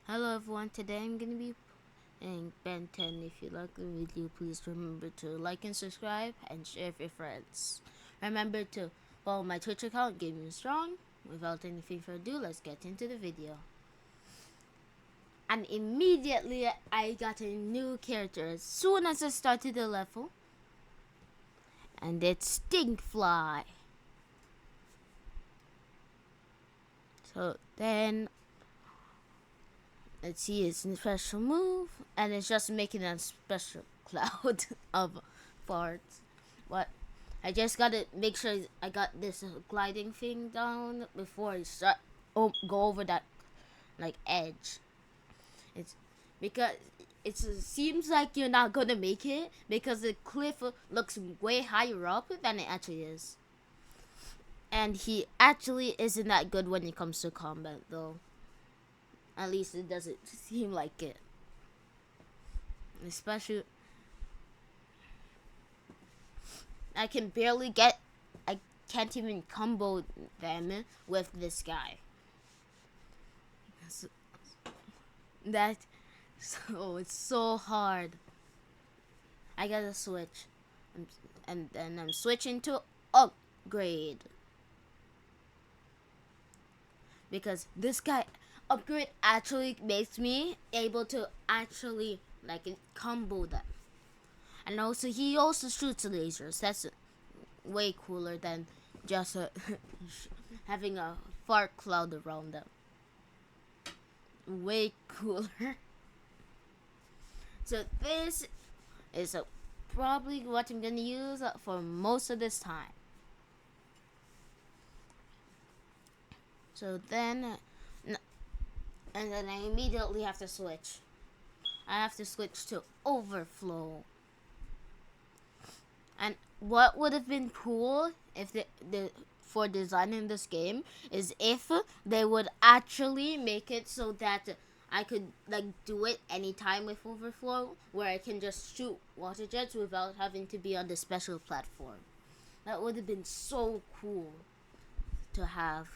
Hello everyone, today I'm gonna be playing Ben 10. If you like the video, please remember to like and subscribe and share with your friends. Remember to follow my Twitch account, Gaming Strong. Without anything further ado, let's get into the video. And immediately I got a new character as soon as I started the level. And it's Stinkfly. So then let's see his special move, and it's just making a special cloud of farts. But I just gotta make sure I got this gliding thing down before I start go over that like edge. It's because it seems like you're not gonna make it because the cliff looks way higher up than it actually is. And he actually isn't that good when it comes to combat though. At least it doesn't seem like it. Especially, I can barely get. I can't even combo them with this guy. So, it's so hard. I gotta switch, and then I'm switching to upgrade because this guy upgrade actually makes me able to actually like combo them. And also, he also shoots lasers. That's way cooler than just having a fart cloud around them. Way cooler. So this is probably what I'm gonna use for most of this time. So then, and then I immediately have to switch. I have to switch to overflow. And what would have been cool if the for designing this game is if they would actually make it so that I could like do it anytime with overflow, where I can just shoot water jets without having to be on the special platform. That would have been so cool to have.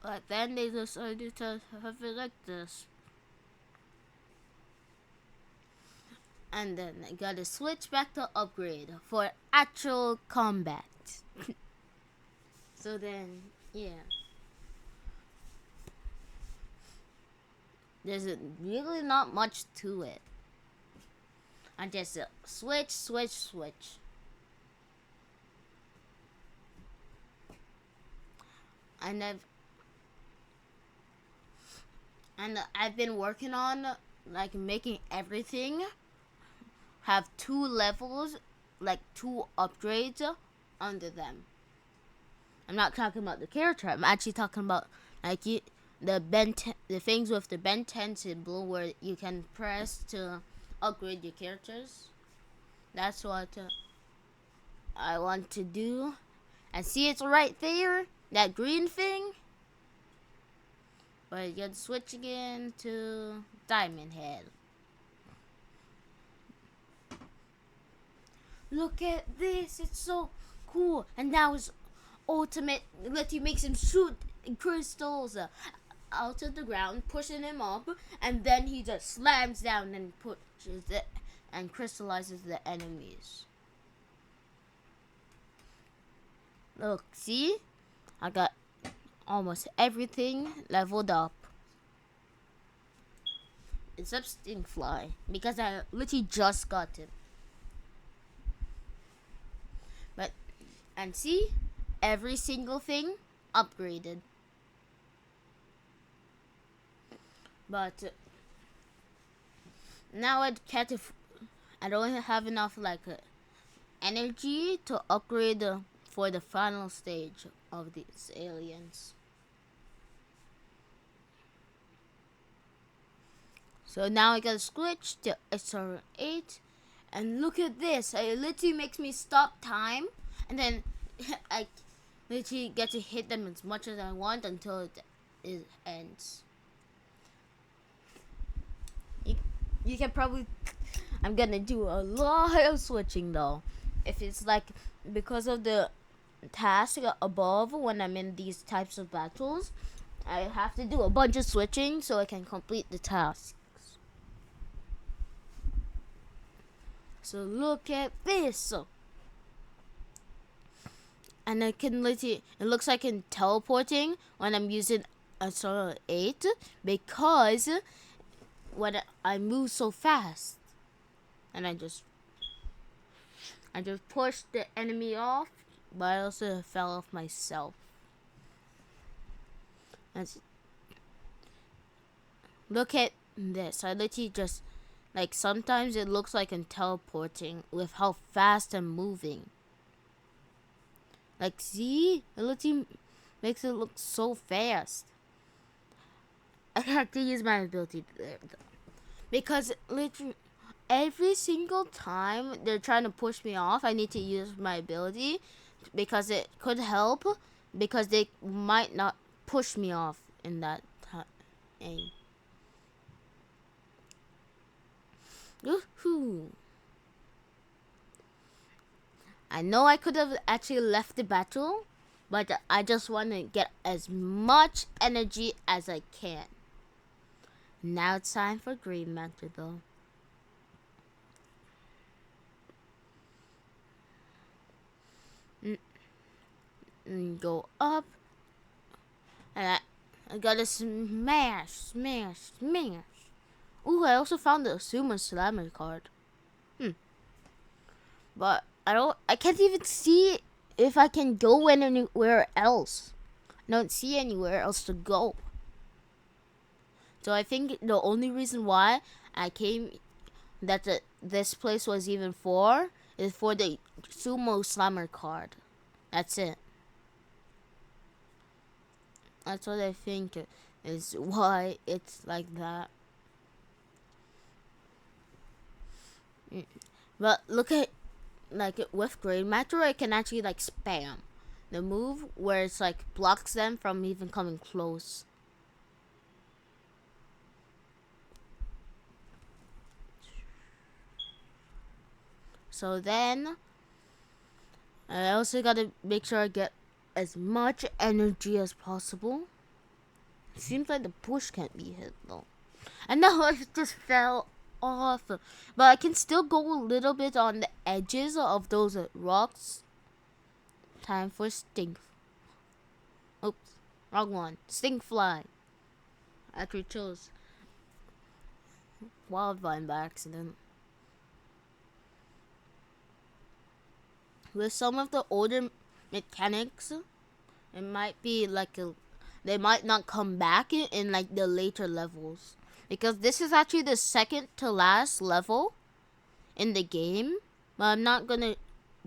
But then they decided to have it like this. And then I gotta switch back to upgrade for actual combat. So then, yeah. There's really not much to it. I just switch. And I've been working on like making everything have 2 levels, like 2 upgrades under them. I'm not talking about the character. I'm actually talking about like the the things with the Ben 10 symbol where you can press to upgrade your characters. That's what I want to do. And see, it's right there, that green thing. But you can switch again to Diamond Head. Look at this, it's so cool. And now his ultimate let you makes him shoot crystals out of the ground, pushing him up, and then he just slams down and pushes it and crystallizes the enemies. Look, see? I got almost everything leveled up. Except Stinkfly, because I literally just got it. But, and see? Every single thing upgraded. But now I don't have enough like energy to upgrade for the final stage of these aliens. So now I gotta switch to SR8, and look at this! It literally makes me stop time, and then I literally get to hit them as much as I want until it ends. You can probably. I'm gonna do a lot of switching though. If it's like because of the task above when I'm in these types of battles, I have to do a bunch of switching so I can complete the tasks. So look at this. And I can literally, it looks like I'm teleporting when I'm using a Sora 8 because when I move so fast. And I just pushed the enemy off, but I also fell off myself. Look at this. I literally just, like, sometimes it looks like I'm teleporting with how fast I'm moving. Like, see? It literally makes it look so fast. I have to use my ability because literally every single time they're trying to push me off, I need to use my ability because it could help because they might not push me off in that time. Woohoo! I know I could have actually left the battle, but I just want to get as much energy as I can. Now it's time for Green Matter though. Go up. And I gotta smash. Ooh, I also found the Sumo Slammer card. But I can't even see if I can go anywhere else. I don't see anywhere else to go. So I think the only reason why I came this place was even for is for the Sumo Slammer card. That's it. That's what I think is why it's like that. But look at, like, with Green Matter, I can actually like spam the move where it's like blocks them from even coming close. So then I also gotta make sure I get as much energy as possible. Seems like the push can't be hit though. And now I just fell off. But I can still go a little bit on the edges of those rocks. Time for Stink. Oops, wrong one. Stinkfly. Actually chose Wildvine by accident. With some of the older mechanics, it might be like they might not come back in like the later levels. Because this is actually the second to last level in the game. But I'm not gonna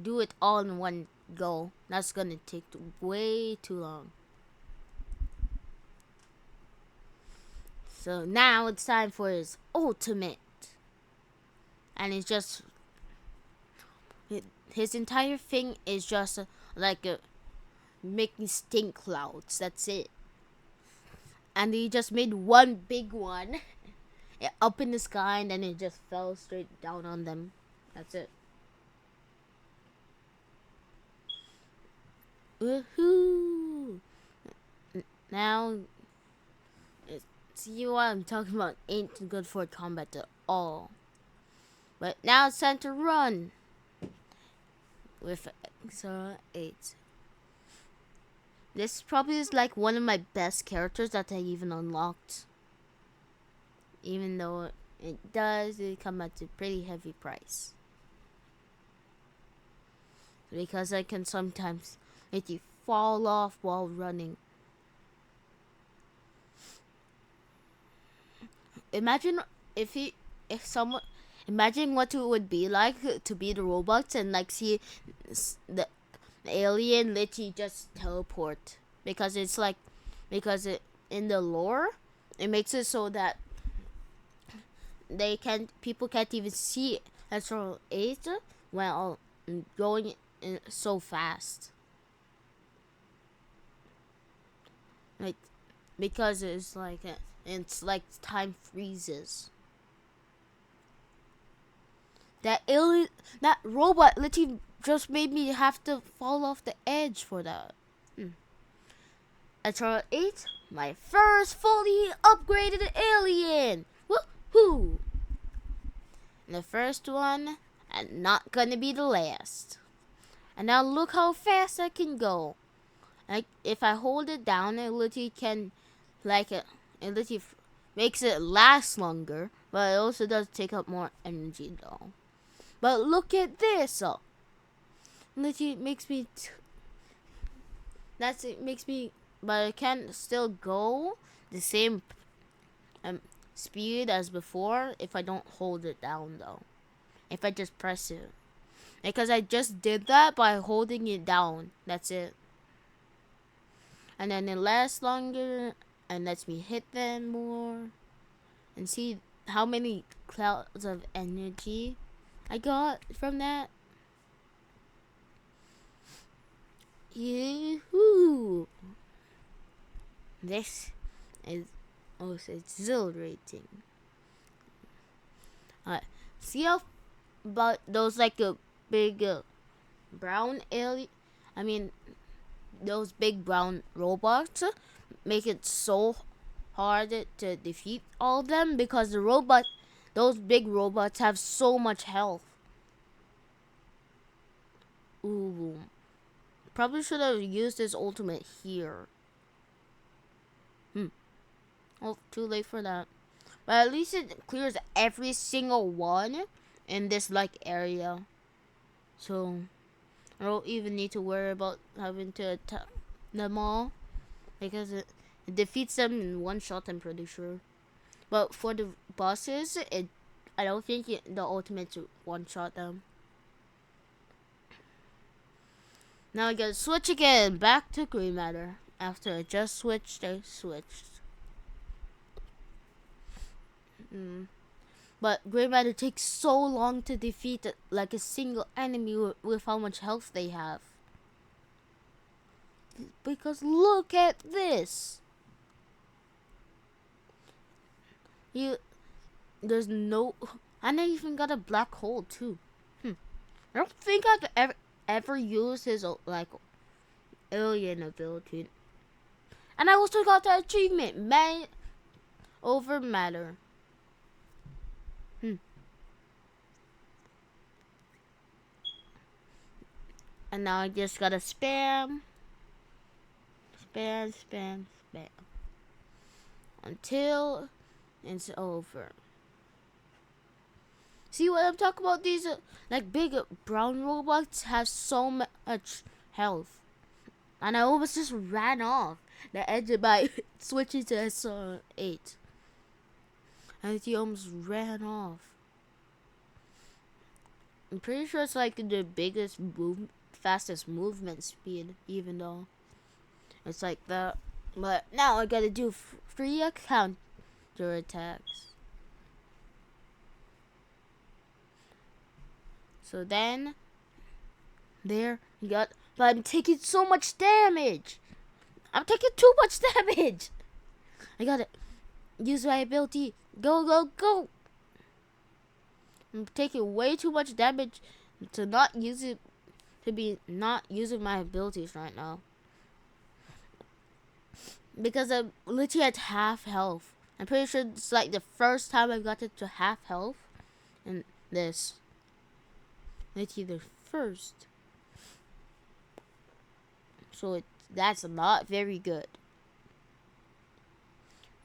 do it all in one go. That's gonna take way too long. So now it's time for his ultimate. And it's just, his entire thing is just like making stink clouds. That's it. And he just made one big one up in the sky, and then it just fell straight down on them. That's it. Woohoo! Now, see what I'm talking about ain't good for combat at all. But now it's time to run with Sora 8. This probably is like one of my best characters that I even unlocked. Even though it does come at a pretty heavy price. Because I can sometimes make you fall off while running. Imagine imagine what it would be like to be the robots and like see the alien literally just teleport, because it's like, because it in the lore it makes it so that people can't even see Astro 8 while going so fast, like, because it's like time freezes. That robot literally just made me have to fall off the edge for that. Astro 8 My first fully upgraded alien! Woohoo! The first one, and not gonna be the last. And now look how fast I can go. Like, if I hold it down, it literally can, like, it literally makes it last longer, but it also does take up more energy though. But look at this! Literally makes me, it makes me, but it can still go the same speed as before if I don't hold it down though. If I just press it. Because I just did that by holding it down. That's it. And then it lasts longer and lets me hit them more. And see how many clouds of energy I got from that. Yoo-hoo! This is also exhilarating. See how about those like a big brown alien? I mean, those big brown robots make it so hard to defeat all of them because those big robots have so much health. Ooh, probably should have used his ultimate here. Oh, too late for that. But at least it clears every single one in this like area. So I don't even need to worry about having to attack them all. Because it defeats them in one shot, I'm pretty sure. But for the bosses, I don't think the ultimate one shot them. Now I gotta switch again, back to Grey Matter. After I just switched, I switched. But Grey Matter takes so long to defeat like a single enemy with how much health they have. Because look at this. There's no, and I even got a black hole too. I don't think I've ever used his like alien ability. And I also got the achievement, man over matter. And now I just gotta spam until it's over. See what I'm talking about? These like big brown robots have so much health, and I almost just ran off the edge by switching to SR8. And he almost ran off. I'm pretty sure it's like the fastest movement speed, even though it's like that. But now I gotta do free counter attacks. So then, there you got. But I'm taking so much damage. I'm taking too much damage. I gotta use my ability. Go, go, go. I'm taking way too much damage to not use it. To be not using my abilities right now. Because I'm literally at half health. I'm pretty sure it's like the first time I got it to half health. And this. Literally the first. So that's not very good.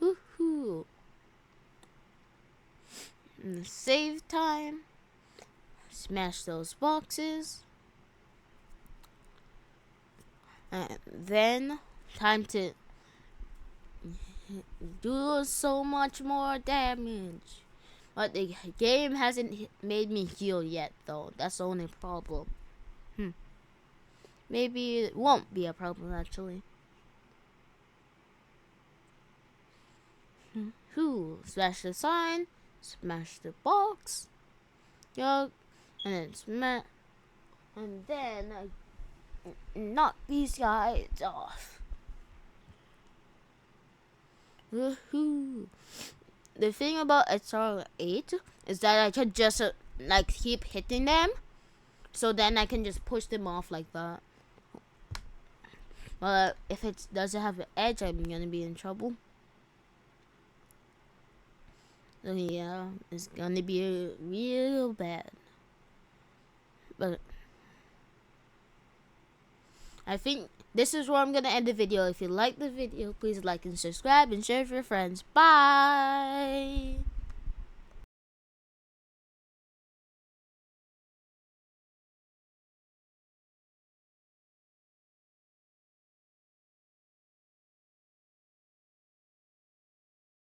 Woohoo. Save time. Smash those boxes. And then time to do so much more damage. But the game hasn't made me heal yet though. That's the only problem. Maybe it won't be a problem actually. Smash the sign, smash the box, and then smash, and then knock these guys off. Woohoo! The thing about SR8 is that I can just like keep hitting them, so then I can just push them off like that. Well, if it doesn't have an edge, I'm gonna be in trouble. So yeah, it's gonna be real bad. But I think this is where I'm gonna end the video. If you like the video, please like and subscribe and share with your friends. Bye!